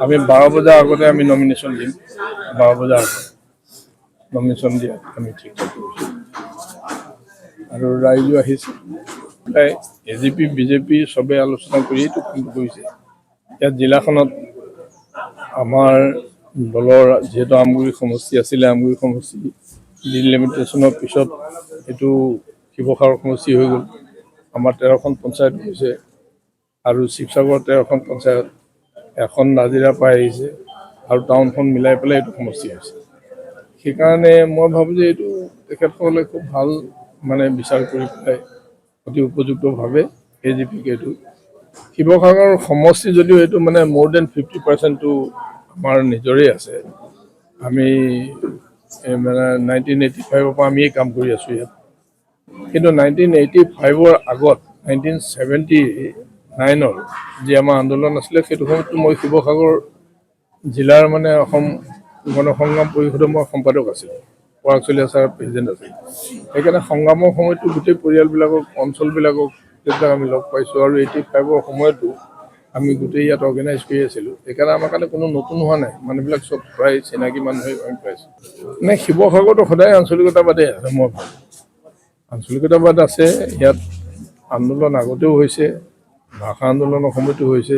আমি 12 বজাৰ আগতে আমি নমিনেশ্যন দিম 12 বজাৰ আগত নমিনেশ্যন দিয়া আমি ঠিক কৰিছোঁ আৰু ৰাইজো আহিছে প্ৰায় এজিপি বিজেপি চবে আলোচনা কৰিয়েইতো কাম কৰিছে ইয়াত জিলাখনত আমাৰ দলৰ যেহেতু আমগুৰি সমষ্টি আছিলে আমগুৰি সমষ্টি ডিলিমিটেশ্যনৰ পিছত এইটো শিৱসাগৰ সমষ্টি হৈ গ'ল আমাৰ 13খন পঞ্চায়ত হৈছে আৰু শিৱসাগৰ 13খন পঞ্চায়ত এখন নাজিৰা পাই আহিছে আৰু টাউনখন মিলাই পেলাই এইটো সমষ্টি হৈছে সেইকাৰণে মই ভাবোঁ যে এইটো তেখেতসকলে খুব ভাল মানে বিচাৰ কৰি পেলাই অতি উপযুক্তভাৱে এজিপিক এইটো শিৱসাগৰ সমষ্টি যদিও এইটো মানে মোৰ দেন 50%টো আমাৰ নিজৰে আছে আমি মানে 1985 পৰা আমিয়ে কাম কৰি আছোঁ ইয়াত কিন্তু 1985ৰ আগত 1979ৰ যি আমাৰ আন্দোলন আছিলে সেইটো সময়তো মই শিৱসাগৰ জিলাৰ মানে অসম গণ সংগ্ৰাম পৰিষদৰ মই সম্পাদক আছিলোঁ পৰাগচলীয়া ছাৰ প্ৰেচিডেণ্ট আছিল সেইকাৰণে সংগ্ৰামৰ সময়তো গোটেই পৰিয়ালবিলাকক অঞ্চলবিলাকক সেইবিলাক আমি লগ পাইছোঁ আৰু 85ৰ সময়তো আমি গোটেই ইয়াত অৰ্গেনাইজ কৰি আছিলোঁ সেইকাৰণে আমাৰ কাৰণে কোনো নতুন হোৱা নাই মানুহবিলাক চব প্ৰায় চিনাকি মানুহে আমি পাইছোঁ নে শিৱসাগৰতো সদায় আঞ্চলিকতাবাদে আছে মই ভাবোঁ আঞ্চলিকতাবাদ আছে ইয়াত আন্দোলন আগতেও হৈছে ভাষা আন্দোলনৰ সময়তো হৈছে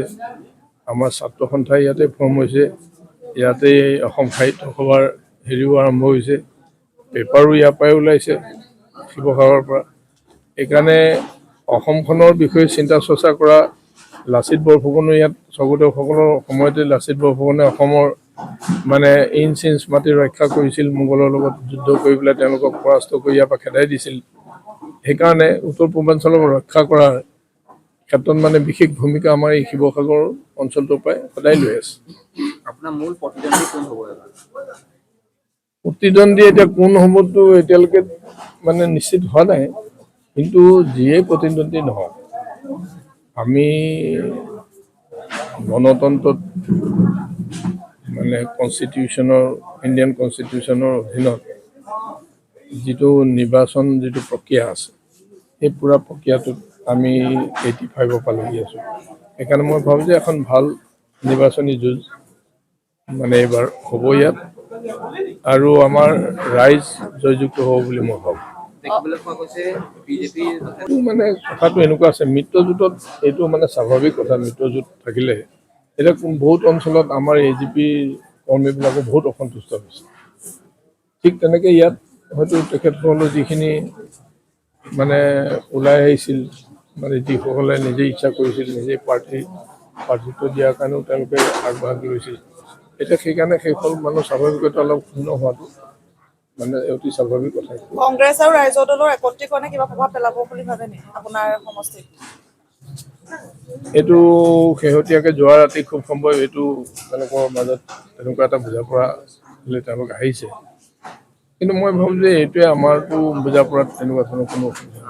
আমাৰ ছাত্ৰ সন্থা ইয়াতে ফৰ্ম হৈছে ইয়াতে অসম সাহিত্য সভাৰ হেৰিও আৰম্ভ হৈছে পেপাৰো ইয়াৰ পৰাই ওলাইছে শিৱসাগৰৰ পৰা সেইকাৰণে অসমখনৰ বিষয়ে চিন্তা চৰ্চা কৰা লাচিত বৰফুকনো ইয়াত স্বৰ্গদেউসকলৰ সময়তে লাচিত বৰফুকনে অসমৰ মানে ইঞ্চ মাটি ৰক্ষা কৰিছিল মোগলৰ লগত যুদ্ধ কৰি পেলাই তেওঁলোকক পৰাস্ত কৰি ইয়াৰ পৰা খেদাই দিছিল সেইকাৰণে উত্তৰ পূৰ্বাঞ্চলক ৰক্ষা কৰাৰ ক্ষেত্ৰত মানে বিশেষ ভূমিকা আমাৰ এই শিৱসাগৰ অঞ্চলটোৰ পৰাই সদায় লৈ আছে আপোনাৰ মূল প্ৰতিদ্বন্দ্বী কোন হ'ব প্ৰতিদ্বন্দ্বী এতিয়া কোন হ'বতো এতিয়ালৈকে মানে নিশ্চিত হোৱা নাই কিন্তু যিয়ে প্ৰতিদ্বন্দ্বী নহওক আমি গণতন্ত্ৰত মানে কনষ্টিটিউশ্যনৰ ইণ্ডিয়ান কনষ্টিটিউশ্যনৰ অধীনত যিটো নিৰ্বাচন যিটো প্ৰক্ৰিয়া আছে সেই পুৰা প্ৰক্ৰিয়াটোত আমি 85ৰ পৰা লাগি আছোঁ সেইকাৰণে মই ভাবোঁ যে এখন ভাল নিৰ্বাচনী যুঁজ মানে এইবাৰ হ'ব ইয়াত আৰু আমাৰ ৰাইজ জয়যুক্ত হ'ব বুলি মই ভাবোঁ মানে কথাটো এনেকুৱা আছে মিত্ৰজোঁটত এইটো মানে স্বাভাৱিক কথা মিত্ৰজোঁট থাকিলে এতিয়া বহুত অঞ্চলত আমাৰ এজিপি কৰ্মীবিলাকো বহুত অসন্তুষ্ট হৈছে ঠিক তেনেকৈ ইয়াত হয়তো তেখেতসকলৰ যিখিনি মানে ওলাই আহিছিল মানে যিসকলে নিজে ইচ্ছা কৰিছিল নিজে প্ৰাৰ্থিত্ব দিয়াৰ কাৰণেও তেওঁলোকে আগভাগ লৈছিল এতিয়া সেইকাৰণে সেইসকল মানুহ স্বাভাৱিকতে অলপ ক্ষুণ্ণ হোৱাটো মানে অতি স্বাভাৱিক কথা কংগ্ৰেছ আৰু ৰাইজৰ দলৰ একত্ৰীকৰণে কিবা প্ৰভাৱ পেলাব বুলি ভাবে নেকি আপোনাৰ সমষ্টিত এইটো শেহতীয়াকৈ যোৱা ৰাতি খুব সম্ভৱ এইটো তেওঁলোকৰ মাজত তেনেকুৱা এটা বুজা পৰা হ'লে তেওঁলোক আহিছে কিন্তু মই ভাবোঁ যে এইটোৱে আমাৰতো বুজা পৰাত তেনেকুৱা ধৰণৰ কোনো অসুবিধা